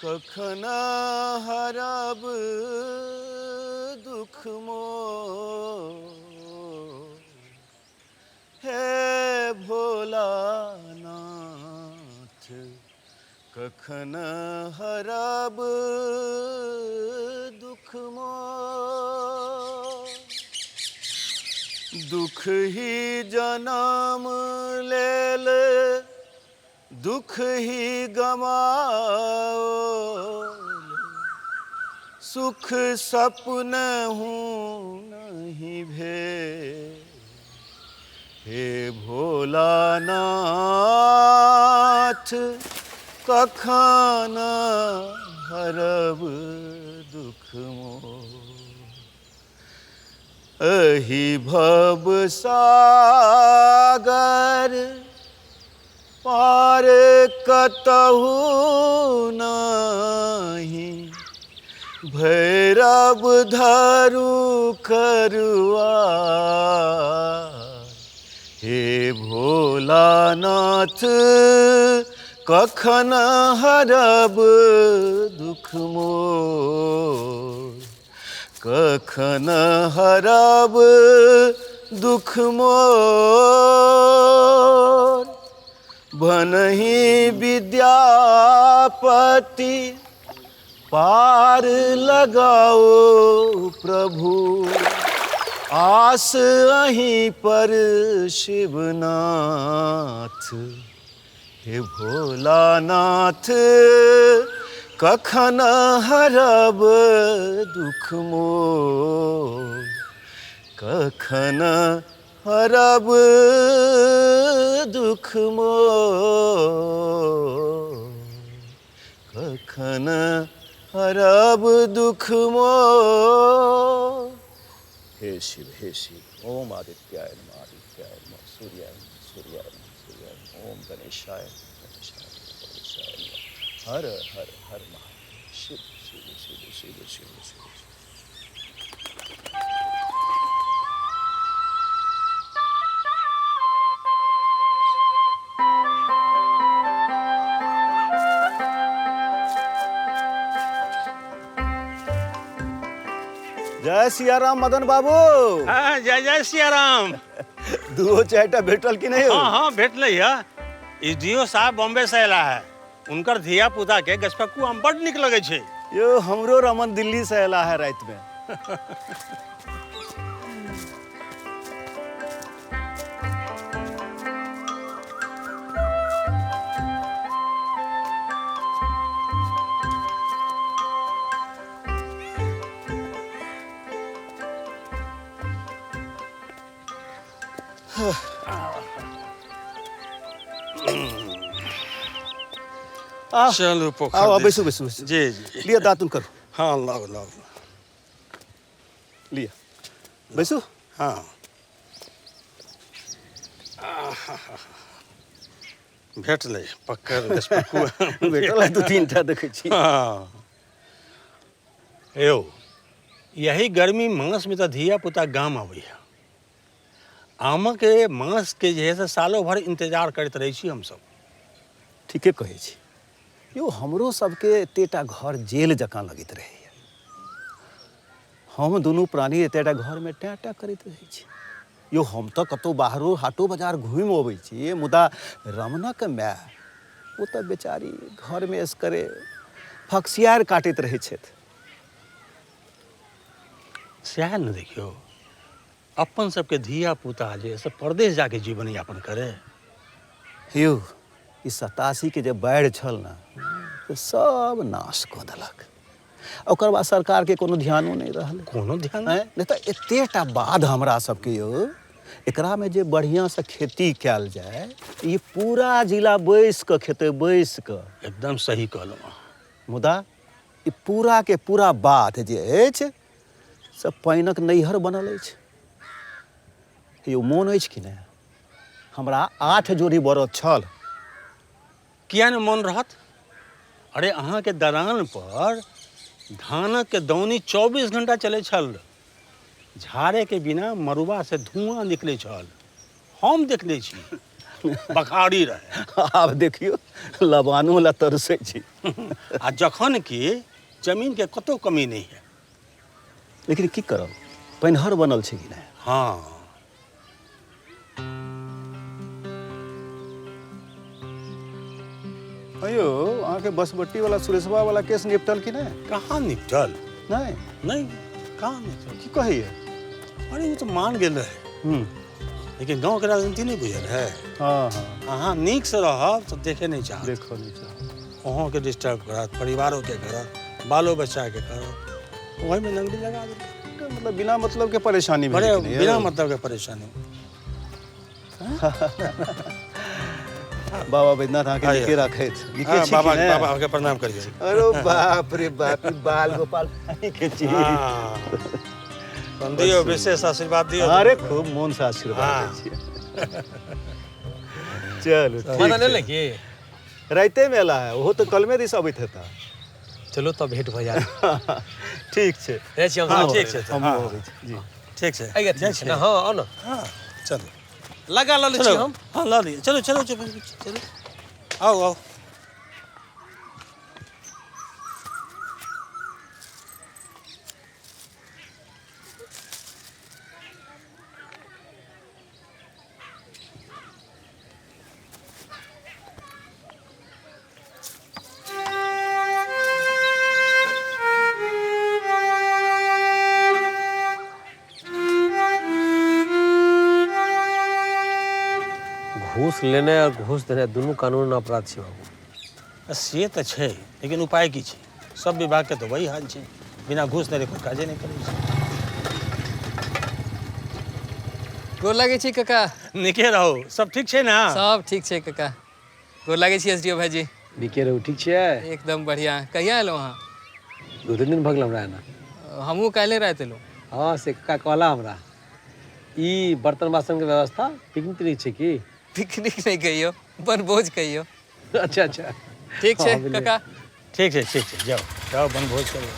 कखन हरब दुख मोर हे भोलानाथ कखन हरब दुख मोर दुख ही जन्म लेल दुख ही गमाओ सुख सपन हूँ नहीं भे हे भोलानाथ कखन हरब दुख मोर अहि भव सागर पार कतहु नहीं भैरव धरु करुआ हे भोलानाथ कखन हरब दुख मोर कखन हरब दुख मोर बनहि विद्यापति पार लगाओ प्रभु आस अहीं पर शिवनाथ हे भोलानाथ कखन हरब दुख मोर कखन हरब दुख मोर कखन हरब दुख मोर हे शिव ओम आदित्याय नमः सूर्याय नमः ओम गणेशाय गणेशाय नमः हर हर हर महादेव शिव शिव शिव शिव शिव शिव जय सियाराम मदन बाबू। हाँ, जय जय सियाराम। दुओ चारिटा भेटल कि नहीं हो? हाँ भेटल है। डीओ साहब बॉम्बे से अला है। उनकर धिया पुता के गछपक्कू आम बड़ निक लगे छे। यो हमरो रमन दिल्ली से अला है रात में। चलो पोखर आओ बैसो बैसो जी जी लिया दातुन करो। हाँ लाओ लाओ लिया बैसो। हाँ भेटले पक्कर गछपक्कू भेटल है दू तीनटा देखे छी। हाँ यो यही गर्मी मास में तो धिया पुता गाम आवे है। आम के मास के जे है से सालों भर इंतजार करते रहे छी हम सब। ठीके कहे छी। यो हमरो सबके एतेटा घर जेल जकाँ लगैत रहे। हम दुनू प्राणी एतेटा घर में टैं करैत रहे छी। यो हम तो कतौ बाहरो हाटो बाजार घूमि अबै छी मुदा रमनक माय ओ तऽ बेचारी घर में असकरे फक्सियार काटैत रहै छथि। सएह न देखियो अपन सबके धिया पुता जे सब परदेश जाके जीवन यापन करे। यौ ई 87 के जे बाढ़ि छल न तऽ सब नाश कऽ देलक। ओकर बाद सरकार के कोनो ध्यानो नहीं रहल। कोनो ध्यान नहीं तऽ एतेटा बाध हमरा सबके यो एकरा में जे बढ़िया से खेती कैल जाए ये पूरा जिला बैस कऽ खेते बैस कऽ। एकदम सही कहलहुँ। मुदा ई पूरा के पूरा बाध जे अछि सब पानिक नैहर बनल अछि। यो मोन अछि कि नहि हमरा 8 जोड़ी बरद छल। किया न मोन रहत। अरे अहाँ के दलान पर धानक के दौनी 24 घंटा चले छल। झाड़े के बिना मरुआ से धुआं निकले छल। हम देखले छी। बखाड़ी रहे। आब देखियो लबानो ला तरसै छी। आ जखन कि जमीन के कतौ कमी नहीं है। लेकिन की करब पानिहर बनल छै कि नहि। हाँ अयो अहाँके बसबट्टी वाला सुरेशवा वाला केस निपटल कि नहि। कहाँ निपटल। नहीं नहीं कहाँ निपटल। की कहैए। अरे वो तो मान गेल रहे लेकिन गांव के राजनीति नहीं बुझल है। हाँ हाँ अहाँ नीक से रहब तो देखे नहीं चाहब। देखो नहीं चाह। अहों के डिस्टर्ब करत, परिवारों के करत, बालो बच्चा के करत, वही में नंगड़ी लगा दे। मतलब बिना मतलब के परेशानी में बड़े लेकिन ये- बिना मतलब के परेशानी। बाबा बैद्यनाथ अहाँके हाँ, लिखे राखैत लिखे हाँ, छी बाबा कि नहि? बाबा के प्रणाम करिए। अरे बाप रे बाप ई बाल गोपाल के छी। हाँ दियो विशेष आशीर्वाद दियो। अरे खूब मन से आशीर्वाद हाँ। दै छियै। चलू मजा ठीक ले छै। कि राइते में एला है ओहो तो कलमे दिस अबैत हेता। चलो तब भेंट भऽ जाए। ठीक छै रहै छी हम हाँ, सब ठीक छै। हम हाँ। अबै छी जी। ठीक है। आइ गए छी ना। हां आओ ना। हाँ चलो लगा लो छी चलो हम। हाँ ला लिए। चलो चलो चलो चलो आओ आओ। घूस लेने और घूस देने दोनों कानून अपराध छै बाबू। से तो छै लेकिन उपाय की छै। सब विभाग के तो वही हाल छै। बिना घूस दे कोई काजे नहीं करे छै। गोर लागै छी काका। निके रहो सब ठीक छै ना। सब ठीक छै काका। गोर लागै छी एसडीओ भाईजी। बिके रहू ठीक छै। एकदम बढ़िया। कहिया एलहुँ अहाँ। दो तीन दिन भऽ गेल हमरा एना। हमहूँ काल्हि राति एलहुँ। हाँ से का कहला हमरा ई बर्तन बासन के व्यवस्था पिकनिक छै कि। पिकनिक नहीं कहियो बनभोज कहियो। अच्छा अच्छा ठीक छै हाँ, बिल्कुल। काका। ठीक है जाओ जाओ बनभोज करो।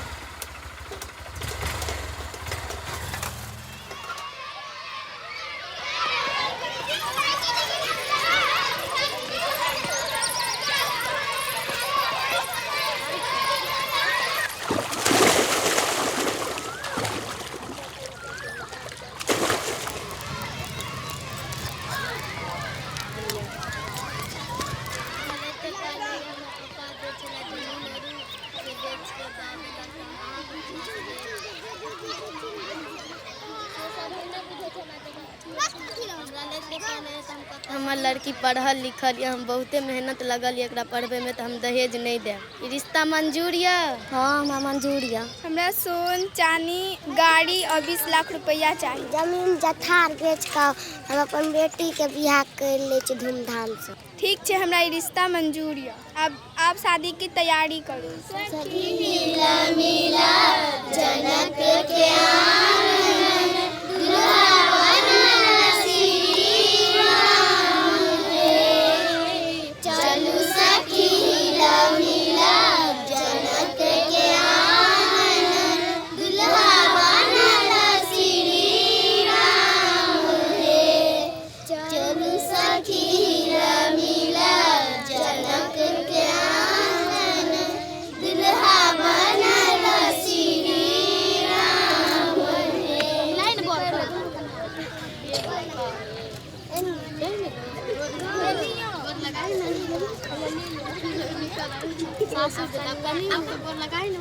हमर लड़की पढ़ल लिखल यऽ हम बहुते मेहनत लगल यऽ एकरा पढ़बे में तो हम दहेज नहीं देब। ई रिश्ता मंजूर यऽ। हाँ हमरा मंजूर यऽ। हमरा सोन चानी गाड़ी और 20 लाख रुपया चाहिए। जमीन जथार बेच कऽ हम अपन बेटी के बियाह कर ले छी धूमधाम से। ठीक छै हमरा ई रिश्ता मंजूर यऽ। अब आप शादी की तैयारी करू। सासू के तब कनी आपको गोर लगाई ना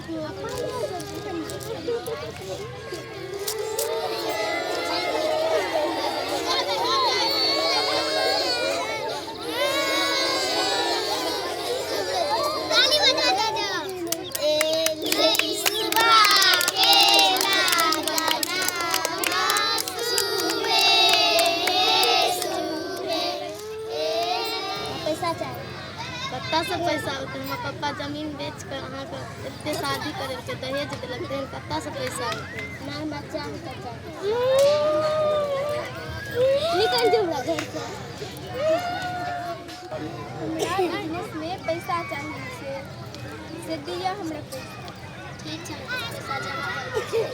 कत्ता से पैसा होते हमर पप्पा जमीन बेच कर अहाँ के एते शादी करे के दहेज देलक तेन कत्ता से पैसा होते ना हमरा चाह निकल जो घर से। हमरा बिजनेस में पैसा चाहिए से दिया हमरा पैसा। ठीक छै पैसा जमा कर।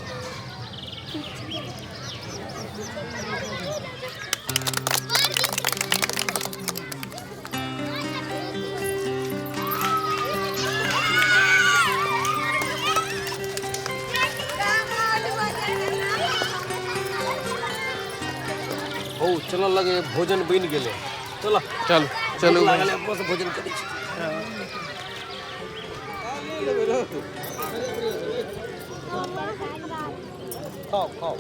हो चलो लगे भोजन बन गेले। चलो चल चलू भाई। लागल अपना से भोजन करी छी। खाओ खाओ।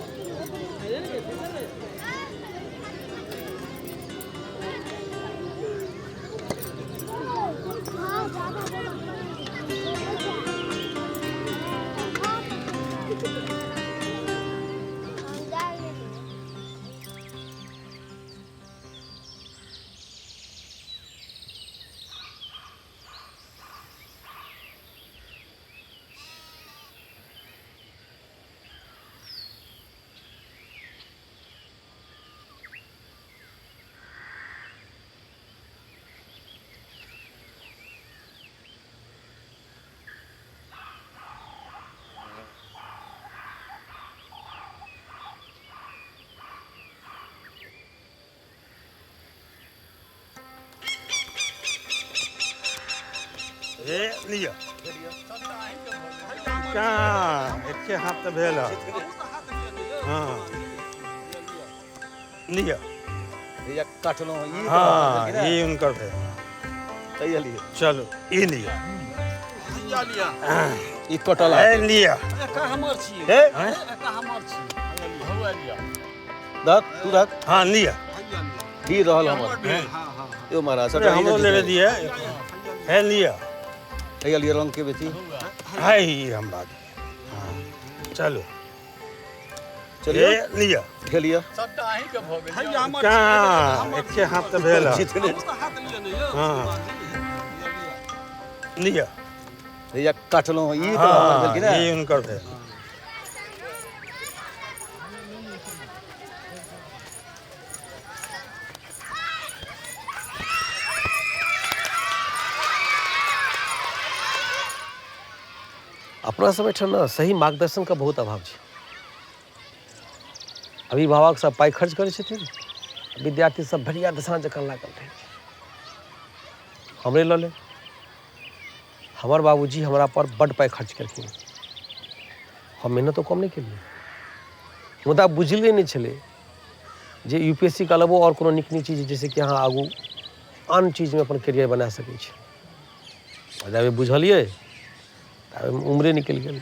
ए लिया कहाँ एक हाथ तो भेल हाँ लिया भैया काटलो ई हाँ ये उनकर थे तैया लिए चलो ये लिया ई कटला ए लिया हे हैं? दक तू दक हाँ लिया दी रहल हमर हैं? यो महाराज अरे हमरो लेवे दिए है लिया तैया लिए रंग के बेटी है ही हम बात हाँ चलो चलिए ए लिया के लिए कहाँ एक हाथ तो भेल जितने हाँ लिया भैया काटलो ई हाँ तो ना ये उनकर थे अपना समय ना सही मार्गदर्शन का बहुत अभाव है। अभिभावक सब पाई खर्च करे छथिन, विद्यार्थी सब भरिया दशा जकाँ लागल रहे। हमरे लऽ ले हमर बाबूजी हमरा पर बड्ड पाई खर्च केलखिन, हम मेहनतो कम नहीं केलिए, मुदा बुझले नहीं छले जे यूपीएससी के अलावा और कोनो नीक नीक चीज जैसे कि अहाँ आगू आन चीज में अपन करियर बना सकै छी। जब बुझलिए तब उम्रे निकल गेल,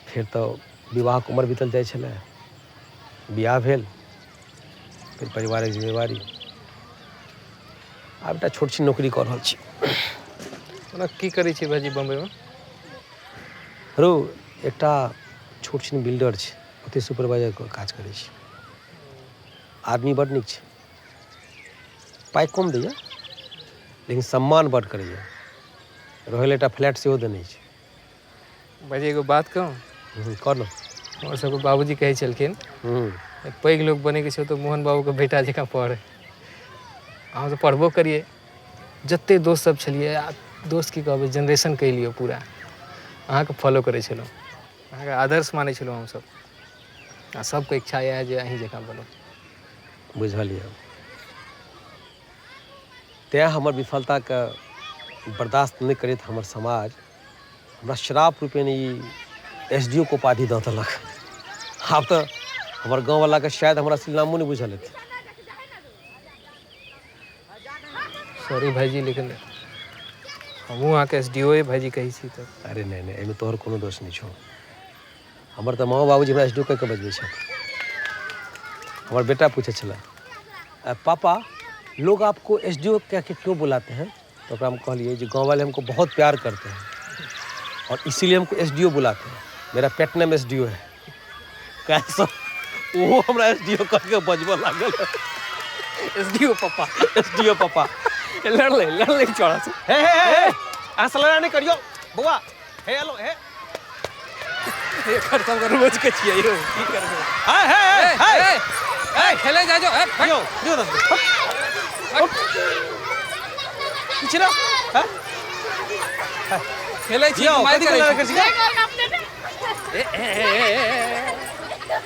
फिर तो विवाह के उम्र बीतल जाइ छलै, बियाह भेल, फिर परिवारक जिम्मेवारी, आब एकटा छोट छि नौकरी कऽ रहल छी। ओना की करै छी भाजी बम्बई में? रो एकटा छोट छिन बिल्डर छै, ओतै सुपरवाइजर के काज करै छी। आदमी बड्ड नीक छै, पाइ कम दैए लेकिन सम्मान बड्ड करैए। रहै लेल एकटा फ्लैट सेहो देने छै। भाजी एगो बात कहूँ, कर लो। हमर सबके बाबूजी कहै छलखिन पैघ लोग बने के छै तो मोहन बाबू के बेटा जकाँ पढ़। अहाँ तो पढ़बो करिए, जते दोस्त सब छलिए, दोस्त की कहबै जनरेशन कहि लियौ पूरा, अहाँके फॉलो करै छलहुँ, अहाँके आदर्श मानै छलहुँ हमसब, आ सबके इच्छा यऽ जे अहीं जकाँ बनू। बुझलिए, तेँ हमर विफलताके बर्दाश्त नहीं करैत हमर समाज हमरा श्राप रूपेण ई एसडीओ के उपाधि दऽ देलक। आब तऽ हमर गाँववाला के शायद हमरा असली नामो नहीं बुझल हेतै। सॉरी भाईजी, लेकिन हमहूँ अहाँके एसडीओ भाईजी कहै छी तऽ। अरे नहीं नहीं, एहिमे तोहर कोनो दोष नहीं छौ। हमर तऽ माँ बाबूजी हमरा एसडीओ कहि कऽ बजबै छथि। हमार बेटा पूछे छला, पापा लोग आपको एसडीओ कह के क्यों बुलाते हैं? तो हम कहलिए जो गाँव वाले हमको बहुत प्यार करते हैं और इसीलिए हमको एसडीओ बुलाते हैं, मेरा पेट नेम एसडीओ है। कैसा वो हमरा एसडीओ कह के बजबऽ लागल। एसडीओ पापा, एसडीओ पापा लड़ ले चौड़ा से। हे असला नहीं करियो बउआ, हे हेलो हे एकर सब रोज के छियै यौ, की करबै? हे खेले जा जो, दियो दियो दस कुछ ना खेले छी, माइदी करे छी।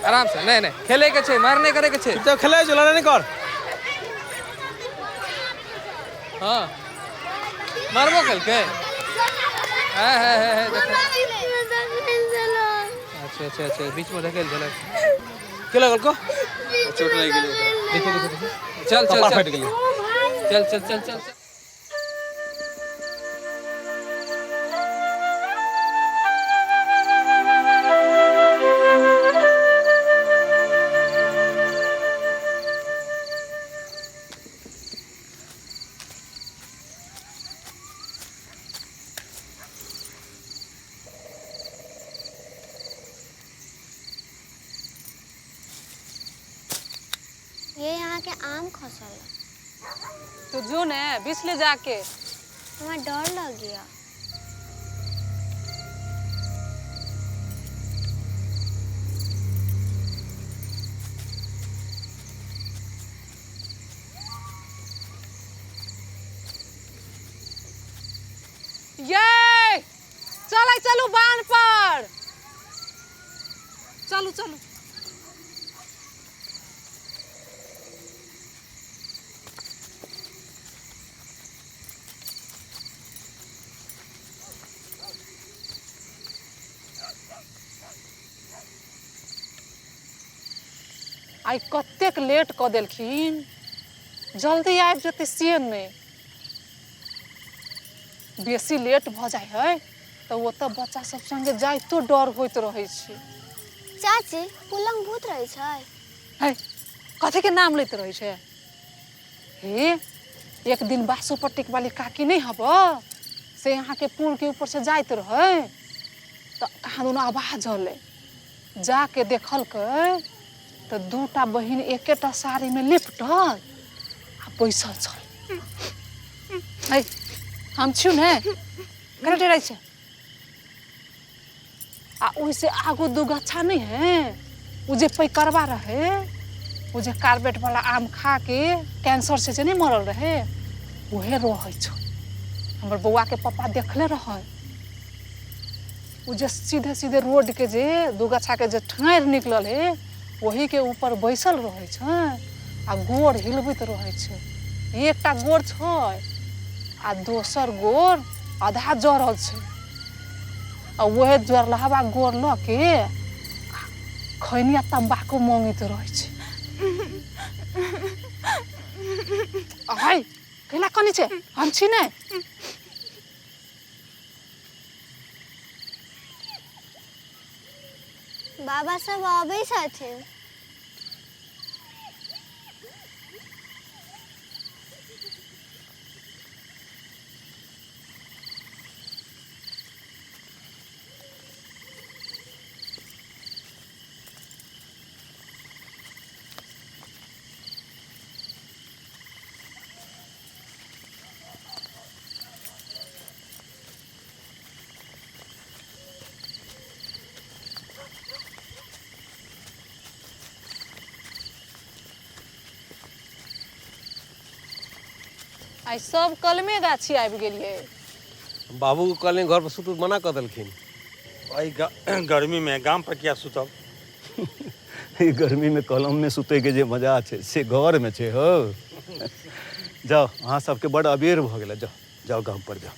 आराम से, नहीं खेले के छै, मारने करे के छै। तो खेले जो लड़ाई नहीं कर। हाँ मारबो कल के। अच्छा बीच में धकेल देलक। के लगल को चोट लग गेलै देखो देखो देखो चल चल कपार चल फट गेलै। चल चल चल चल चल। ये यहाँ के आम खसल है। तो जो ने बीच ले जाके हमें डर लग गया। ये चल चलू बांध पर चलू चलू। आई कतेक लेट क देलखिन जल्दी आबि जेतै से नहि बेसी लेट भ जाइ है तो ओतऽ बच्चा सब संगे जाइतो डर होइत रहै छै। चाची पुलंग भूत रहे छै। है कथी के नाम लैत रहै छै हे एक दिन बासोपट्टी वाली काकी नहीं हब से यहाँ के पुल के ऊपर से जाइत रहे तो कहाँ दोनों आवाज हले जाके देखलकै तो दूटा बहिन एकेटा साड़ी में लिपटल आ बैसल छल। है हम छियौ ने कने डरै छै आ ओइसे आगू दू गच्छा नहीं है उ जे पैकरवा रहे उ जे कार्बेट वाला आम खा के कैंसर से जे नहीं मरल रहे उहे रहै छ। हमर बौआ के पापा देखले रहे उ जे सीधे सीधे रोड के जे दू गच्छा के जे ठाढ़ निकलल है वही के ऊपर बैसल रहे छ आ गोड़ हिलबैत रहे छै। एकटा गोड़ छै आ दोसर गोड़ आधा जड़ल छै आ वह जरलहबा गोड़ ल के खैनिया तंबाकू मांगैत रहे छै। आइ कैला कनी छै हम छी ने बाबा सब आबै छथिन। आई सब कलमे गाछी आबि गेलियै। बाबू को कहले घर पर सुतू मना कर देलखिन। भाई गर्मी में गाम पर क्या सुतब। ई गर्मी में कलम में सुते के जे मजा छै से घर में छै हो। जाओ अहाँ सबके बड़ अबेर भ गेल जाओ जाओ गाम पर जाओ।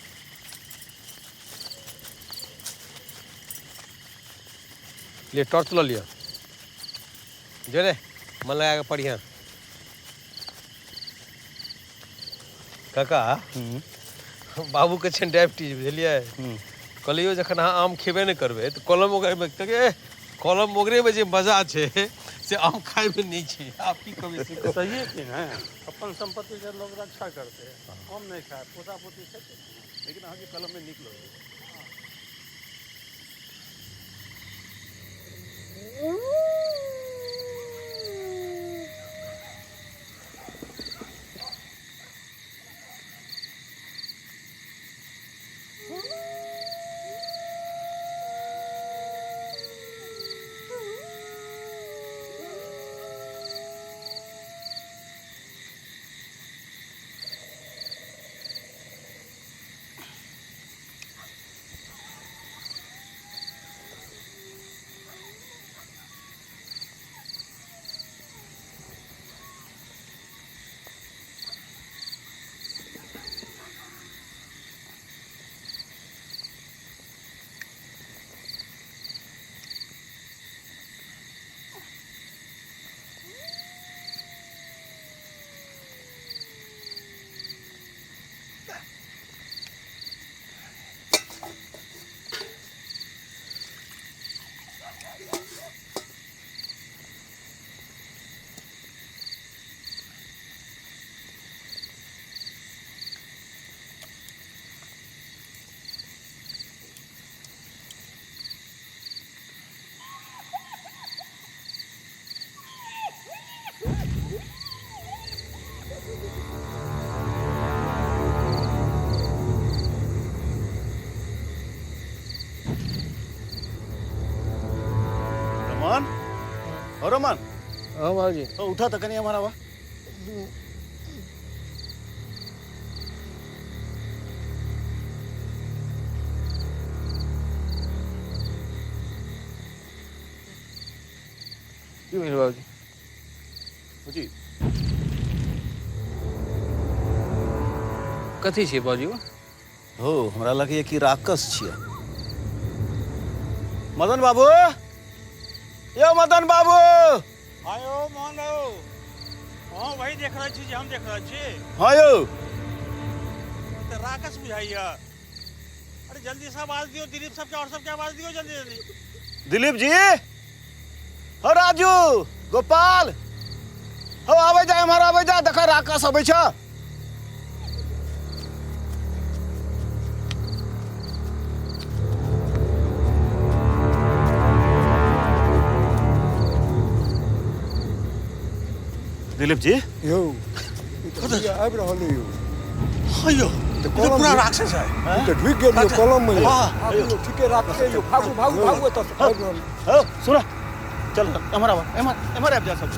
ले टॉर्च लो लिया जो रे मन लगा के पढ़िया। काका बाबू के छन डायबिटीज बुझलिए कलियो जखन अहाँ आम खेबे नहीं करबे तो कलम ओगरे में कलम ओगरे में जे मजा छै से आम खाए में नहीं छै। आप की कहबे से सही है कि ना अपन संपत्ति के लोग रक्षा करते हैं हम नहीं खाए पोता पोती से लेकिन अहाँ के कलम में निकलो और रमन हाँ बाबूजी। तो उठा तक नहीं हमारा वा क्यों भेल बाबूजी? जी कथी छियै बाबूजी? हो हमरा लगे कि राक्षस छियै। मदन बाबू, यो मदन बाबू। आयो मोहन बाबू। हाँ वही देख रहे छी जे हम देख रहे छी। हाँ यो तो राक्षस बुझाइया। अरे जल्दी से आवाज दियो, दिलीप सब क्या और सब क्या आवाज दियो जल्दी जल्दी। दिलीप जी, हो राजू, गोपाल, हो आवे जा हमारा आवे जा, देखा राक्षस आवे छ। दिलीप जी, यो आबि रहल यो हाँ यो तो पूरा राक्षस है। तऽ ढुकि गेल यो कलम में। हाँ, यो ठीके राखते यो, भागू भागू भागू एतऽ से आबि रहल। हो सुना, चल हमारा हमारे आप जा सब।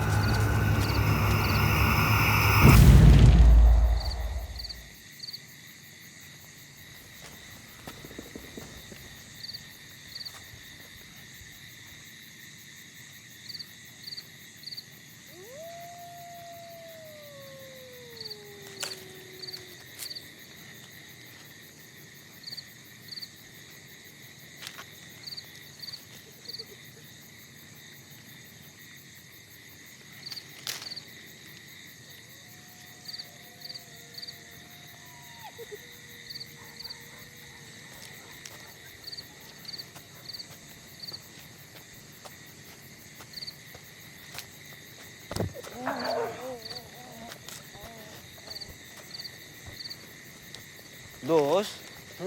दोस्त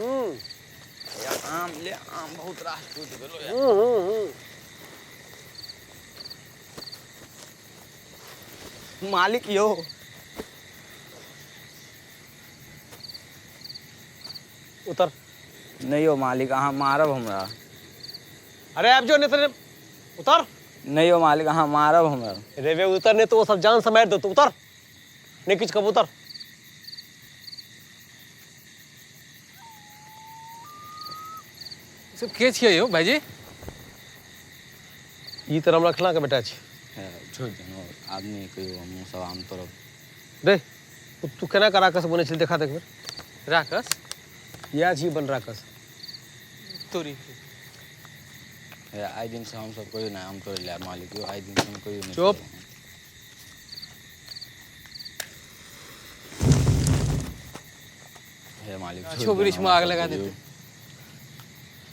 आम ले, आम बहुत रास टूट गेलो। मालिक यो, उतर। नहीं हो मालिक, अहाँ मारब हमरा। अरे आप जो नहीं उतर। नहीं हो मालिक, अहाँ मारब हमरा। रेवे उतर, नहीं तो वो सब जान से मार दो। तो उतर, नहीं किच कब उतर। सब के छियै यौ भाईजी? ई तरह हम रखला के बेटा छी। छोड़ दो आदमी कहियो हम सब आम तोड़ब। रे तू केना का राक्षस बने छल, देखा देख बेर। राक्षस? या छी बन राक्षस। तोरी आइ दिन से हम सब कहियो ना आम तोड़े ले मालिक यो, आइ दिन से हम कहियो नहीं। चुप। हे मालिक अच्छो वृक्ष में आग लगा देते।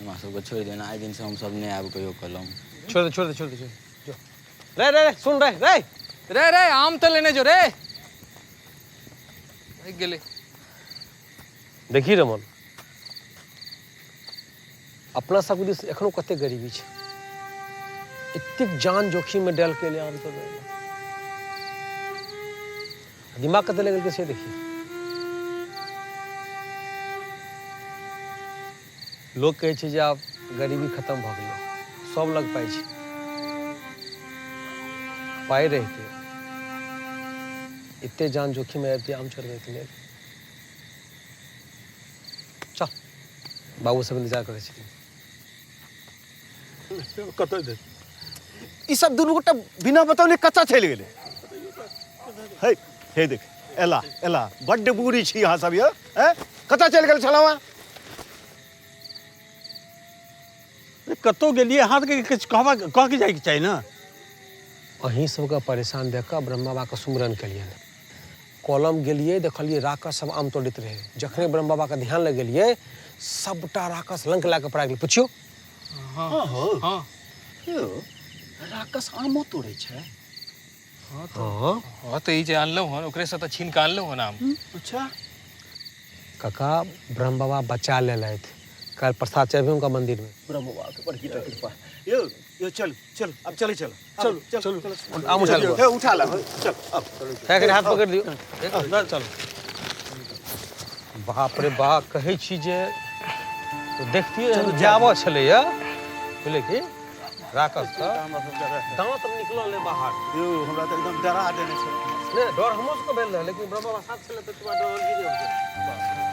हमरा सबके छोड़ देना, आइ दिन से हम सब नहीं आब कहियो कलम। छोड़ दे छोड़ दे छोड़ दे जो। रे रे रे सुन रे रे रे रे आम तो लेने जो रे। गेले देखी रमन, अपना सब दिस एखनो कते गरीबी छै। एतेक जान जोखिम में डाल के ले आम तो दिमाग कते लगल के से देखी। लोग कहे छै जे आब गरीबी खत्म भ गेलै, सब लग पाइ छै। पाइ रहते इतने जान जोखिम में आम छोड़बे के लेल। चल बाबू सब इंतजार करे छथिन। कतऽ दे ई सब दुनू गोटा बिना बतौले कच्चा चलि गेलै। हे हे देख, एला एला बड्ड बुरी छी अहाँ सब। ये कच्चा चलि गेल छलहुँ। कतो गेलिए हाथ के कुछ कह के जाए के चाहिए ना। अहीं सबका परेशान देख कऽ ब्रह्म बाबा के सुमिरन केलिए। कॉलम गेलिए, देखलिए राक्षस सब आम तोड़ैत रहे। जखने ब्रह्म बाबा के ध्यान लगेलिए, सबटा राक्षस लंक ला के पड़ा गेल। पुछियो। हाँ हाँ हाँ यो राक्षस आमो तोड़े छै। हाँ हाँ तो ई जे आनलौ हन ओकरे से तो छीन के आनलौ हन आम। अच्छा काका ब्रह्म बाबा बचा लेलथि। कल प्रसाद चढ़े उनका मंदिर में। ब्रह्म बाबा के बड़की कृपा। यो चल चल अब चले चल चल चल चल आम उठा लो। हे उठा ला चल अब के हाथ पकड़ दियो। चल बाप रे बाप, कहे छी जे तो देखतिए जाबो छले या बोले कि राकस चिंता हमरा सबके रहे। दांत निकलल है बाहर यौ हमरा तऽ एकदम डरा देने छै। नहीं डर हमरो सबके भेल रहे लेकिन ब्रह्मा साथ छले तो तुम्हारा डर गिरे हो गया